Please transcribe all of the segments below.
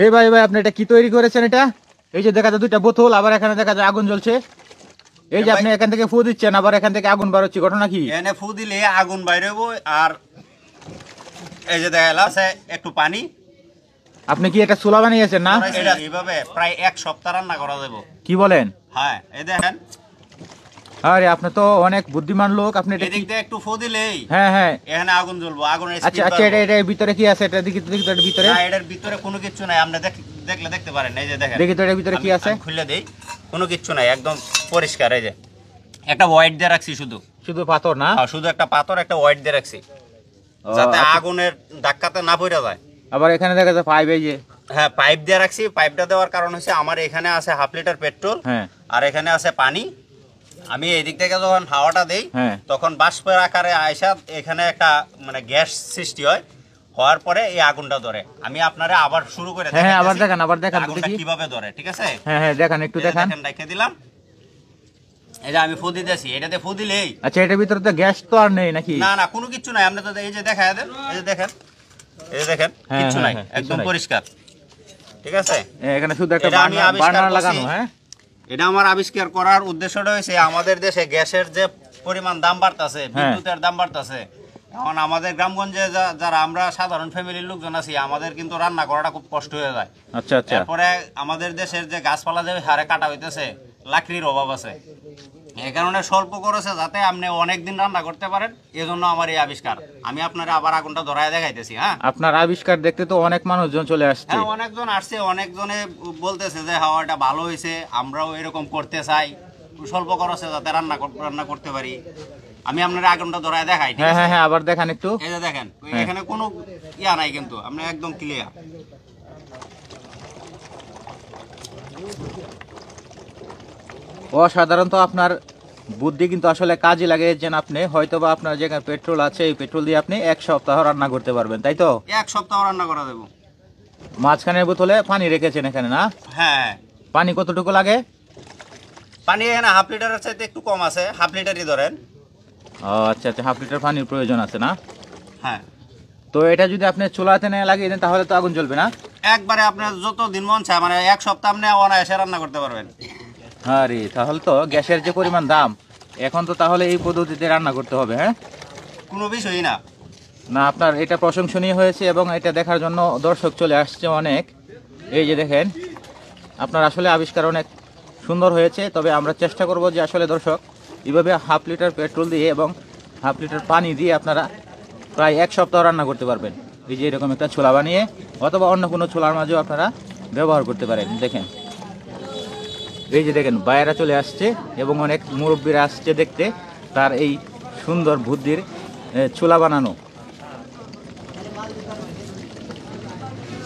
এই ভাই ভাই আপনি এটা কি তৈরি করেছেন? এটা এই যে দেখা যায় দুইটা বোতল, আবার এখানে দেখা যায় আগুন জ্বলছে। এই যে আপনি এখান থেকে ফু দিচ্ছেন, আবার এখান থেকে আগুন বার হচ্ছে, ঘটনা কি? এখানে ফু দিলে আগুন বাইরে হইব। আর এই যে দেখা আছে একটু পানি। আপনি কি এটা চুলা বানিয়েছেন না? এটা এইভাবে প্রায় 1 সপ্তাহ রান্না করা যাবে। কি বলেন? হ্যাঁ, এই দেখেন। আরে আপনি তো অনেক বুদ্ধিমান লোক। আপনি এটা এদিক দিয়ে একটু ফু দিলেই হ্যাঁ হ্যাঁ এখানে আগুন জ্বলবো, আগুনের আচ্ছা স্পিড আচ্ছা, বাড়বে। এটা ভিতরে কি আছে? এটা দেখি তো, দেখি তো এটার ভিতরে। না, এটার ভিতরে কোনো কিছু নাই। আপনি দেখলে দেখতে পারেন। এই যে দেখেন, দেখি তো এটার ভিতরে কি আছে। আমি খুলে দেই। কোনো কিছু নাই, একদম পরিষ্কার। এই যে একটা হোয়াইট দিয়ে রাখছি, শুধু শুধু পাথর না? হ্যাঁ, শুধু একটা পাথর, একটা হোয়াইট দিয়ে রাখছি, যাতে আচ্ছা। আগুনের ধাক্কাতে না পড়ে যায়। আবার এখানে দেখা যায় পাইপ, এই যে হ্যাঁ, পাইপ দিয়ে রাখছি। পাইপটা দেওয়ার কারণ হচ্ছে আমার এখানে আছে 1/2 লিটার পেট্রোল, হ্যাঁ আর এখানে আছে পানি। আমি এই দিক থেকে যখন হাওয়াটা দেই, হ্যাঁ তখন বাষ্পের আকারে আয়সা এখানে একটা মানে গ্যাস সৃষ্টি হয়। হওয়ার পরে এই আগুনটা ধরে। আমি আপনারে আবার শুরু করে হ্যাঁ আবার দেখাইতেছি দেখান, আবার দেখান আগুনটা দেখি। কিভাবে ধরে, ঠিক আছে? হ্যাঁ হ্যাঁ দেখান, একটু এই যে দেখান। দেখেন, রেখে দিলাম। এই যে আমি ফু দিতেছি, এটাতে ফু দিলেই। আচ্ছা, এটার ভিতরে তো গ্যাস তো আর নেই নাকি? না না, কোনো কিছু নাই। আপনি তো এই যে দেখায় দেন, এই যে দেখেন, এই যে দেখেন, হ্যাঁ, কিছু হ্যাঁ, নাই, হ্যাঁ, কিছু একদম নাই। পরিষ্কার, ঠিক আছে? এখানে শুধু একটা এটা আমি আবিষ্কার বার্নার করছি। লাগানো। হ্যাঁ, এটা আমার আবিষ্কার করার উদ্দেশ্যটা হয়েছে আমাদের দেশে গ্যাসের যে পরিমাণ দাম বাড়তেছে, বিদ্যুতের দাম বাড়তেছে। এখন আমাদের গ্রামগঞ্জে যারা আমরা সাধারণ ফ্যামিলির লোকজন আছি, আমাদের কিন্তু রান্না করাটা খুব কষ্ট হয়ে যায়। আচ্ছা আচ্ছা। তারপরে আমাদের দেশের যে গাছপালা যে হারে কাটা হইতেছে, লাকড়ির অভাব আছে। এই কারণে স্বল্প খরচে যাতে আপনি অনেকদিন রান্না করতে পারেন, এজন্য আমার এই আবিষ্কার। আমি আপনারা আবার আগুনটা ধরায় দেখাইতেছি। হ্যাঁ, আপনার আবিষ্কার দেখতে তো অনেক মানুষজন চলে আসছে। হ্যাঁ, অনেকজন আসছে, অনেকজনে বলতেছে যে হাওয়াটা ভালো হয়েছে, আমরাও এরকম করতে চাই, স্বল্প খরচে যাতে রান্না করতে পারি। আমি আপনার আগুনটা ধরায় দেখাই। ঠিক হ্যাঁ আছে? হ্যাঁ হ্যাঁ আবার দেখান একটু। এই যে দেখেন, এখানে কোনো ইয়া নাই, কিন্তু আপনি একদম ক্লিয়ার। অসাধারণত আপনার বুদ্ধি কিন্তু আসলে কাজে লাগিয়েছেন আপনি। হয়তো বা আপনার যেখানে পেট্রোল আছে, এই পেট্রোল দিয়ে আপনি 1 সপ্তাহ রান্না করতে পারবেন, তাই তো? 1 সপ্তাহ রান্না করা দেবো। মাঝখানের বোতলে পানি রেখেছেন এখানে না? হ্যাঁ, পানি কতটুকু লাগে? পানি এখানে 1/2 লিটারের চাইতে একটু কম আছে, 1/2 লিটারই ধরেন। ও আচ্ছা আচ্ছা, 1/2 লিটার পানির প্রয়োজন আছে না? হ্যাঁ, তো এটা যদি আপনি চুলাতে না লাগিয়ে দেন তাহলে তো আগুন জ্বলবে না? একবারে আপনার যত দিন মন চায়, মানে 1 সপ্তাহ আপনি অনায়াসে রান্না করতে পারবেন। আরে তাহলে তো গ্যাসের যে পরিমাণ দাম, এখন তো তাহলে এই পদ্ধতিতে রান্না করতে হবে। হ্যাঁ, কোনো বিষয়ই না। না আপনার এটা প্রশংসনীয় হয়েছে এবং এটা দেখার জন্য দর্শক চলে আসছে অনেক। এই যে দেখেন, আপনার আসলে আবিষ্কার অনেক সুন্দর হয়েছে। তবে আমরা চেষ্টা করব যে আসলে দর্শক এইভাবে 1/2 লিটার পেট্রোল দিয়ে এবং 1/2 লিটার পানি দিয়ে আপনারা প্রায় 1 সপ্তাহ রান্না করতে পারবেন। এই যে এরকম একটা ছোলা বানিয়ে, অথবা অন্য কোনো ছোলার মাঝেও আপনারা ব্যবহার করতে পারেন। দেখেন, এই যে দেখেন বাইরা চলে আসছে এবং অনেক মুরব্বীরা আসছে দেখতে তার এই সুন্দর বুদ্ধির ছোলা বানানো।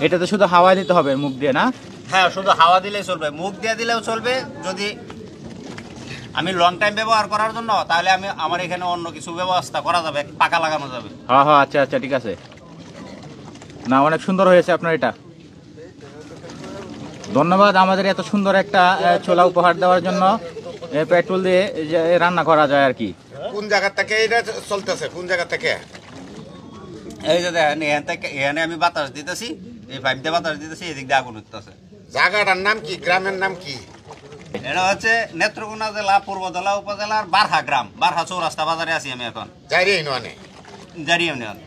এটাতে শুধু হাওয়া দিতে হবে মুখ দিয়ে না? হ্যাঁ, শুধু হাওয়া দিলেই চলবে, মুখ দিয়ে দিলেও চলবে। যদি আমি লং টাইম ব্যবহার করার জন্য, তাহলে আমার এখানে অন্য কিছু ব্যবস্থা করা যাবে, পাকা লাগানো যাবে। হ্যাঁ হ্যাঁ আচ্ছা আচ্ছা, ঠিক আছে। না, অনেক সুন্দর হয়েছে আপনার এটা। ধন্যবাদ আমাদের এত সুন্দর একটা ছোলা উপহার দেওয়ার জন্য। পেট্রোল দিয়ে যে রান্না করা যায় আর কি। কোন জায়গা থেকে এটা চলতেছে? কোন জায়গা থেকে? এই যে দেখেন, এখানে আমি বাতাস দিতেছি, এই পাইপ দিয়ে বাতাস দিতেছি, এদিক দিয়ে আগুন উঠতেছে। জায়গাটার নাম কি? গ্রামের নাম কি? এটা হচ্ছে নেত্রকোনা জেলা পূর্বদলা উপজেলার বারহা গ্রাম, বারহা চৌরাস্তা বাজারে আছি আমি এখন। যাই রে নয় জারি ইউনিয়ন।